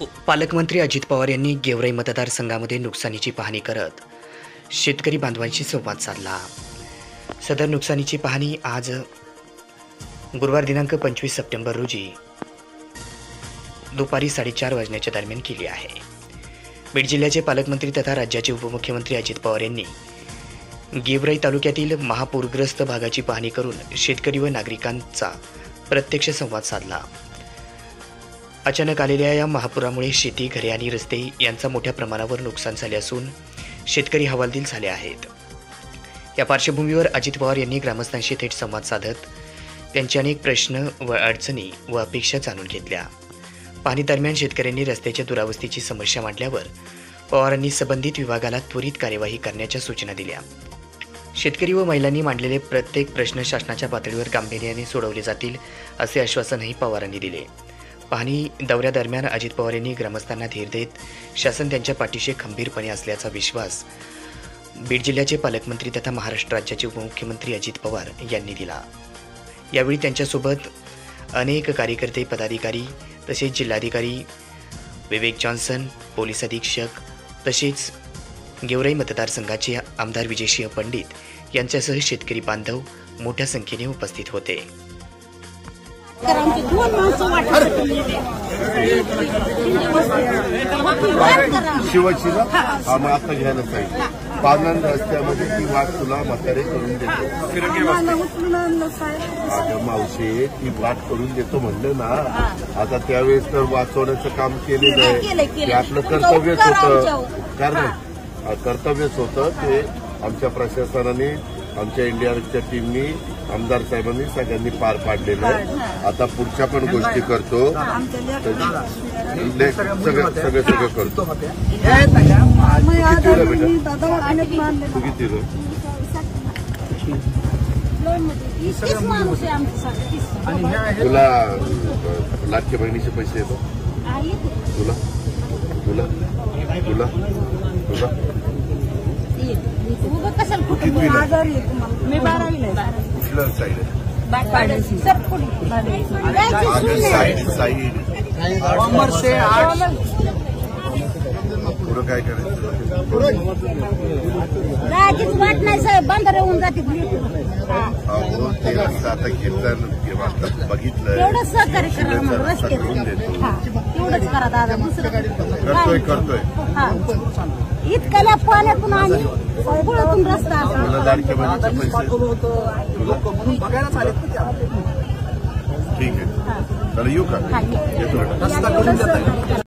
पालकमंत्री अजित पवार यांनी गेवराई मतदारसंघामध्ये नुकसानीची पाहणी करत शेतकरी बांधवांशी संवाद साधला। सदर नुकसानीची पाहणी आज गुरुवार दिनांक 25 सप्टेंबर रोजी दुपारी 4:30 वाजण्याच्या दरम्यान केली आहे। बीड जिल्ह्याचे पालकमंत्री तथा राज्याचे उपमुख्यमंत्री अजित पवार यांनी गेवराई तालुक्यातील महापूरग्रस्त भागाची पाहणी करून शेतकरी व नागरिकांचा प्रत्यक्ष संवाद साधला। अचानक आलेल्या या महापुरामुळे शेती, घरे आणि रस्ते यांचा मोठ्या प्रमाणावर नुकसान झाले असून शेतकरी हवालदिल झाले आहेत। या पार्श्वभूमीवर अजित पवार यांनी ग्रामस्थांशी थेट संवाद साधत त्यांचे अनेक प्रश्न व अडचणी व अपेक्षा जाणून घेतल्या। पाहणी दरम्यान शेतकऱ्यांनी रस्त्याच्या दुरावस्थेची समस्या मांडल्यावर पवारांनी संबंधित विभागाला त्वरित कार्यवाही करण्याच्या सूचना दिल्या। शेतकरी व महिलांनी मांडलेले प्रत्येक प्रश्न शासनाच्या पातळीवर गांभीर्याने सोडवले जातील असे आश्वासनही पवारांनी दिले। पाहणी दौऱ्यादरम्यान अजित पवार यांनी ग्रामस्थांना धीर देत शासन त्यांच्या पाठीशी खंबीरपणे असल्याचा विश्वास बीड जिल्ह्याचे पालकमंत्री तथा महाराष्ट्र राज्याचे उपमुख्यमंत्री अजित पवार यांनी दिला। यावेळी त्यांच्यासोबत अनेक कार्यकर्ते, पदाधिकारी तसेच जिल्हाधिकारी विवेक जॉन्सन, पोलीस अधीक्षक तसेच गेवराई मतदारसंघाचे आमदार विजयसिंह पंडित यांच्यासह शेतकरी बांधव मोठ्या संख्येने उपस्थित होते। शिवशिला आम्ही आता घ्यायला पाहिजे। पानंद रस्त्यामध्ये ती वाट तुला म्हातारे करून देतो। अगं मावशी, ती वाट करून देतो म्हणलं ना। आता त्यावेळेस तर वाचवण्याचं काम केलेलं आहे, ते आपलं कर्तव्यच होतं। कारण कर्तव्यच होतं ते आमच्या प्रशासनाने, आमच्या एनडीआरएफच्या टीमनी, आमदार साहेबांनी सगळ्यांनी पार पाडलेलं आहे। आता पुढच्या पण गोष्टी करतो, सगळं करतो। तू किती तुला लाडक्या बहिणीचे पैसे येतो? तुला तुला तुला तुला मी 12वीला कुठलं साईड पुढं काय करायचं? वाट नाही साहेब, बंद राहून जाते। अहो, ते रस्ता आता घेतलं, बघितलं, एवढं सहकार्य करा, एवढंच करा दादा, दुसरं करतोय। इतक्या पाण्यातून आणि पुळातून रस्ता लाडक्या बहिणीचे पैसे ठीक आहे, चला येऊ का? येतो।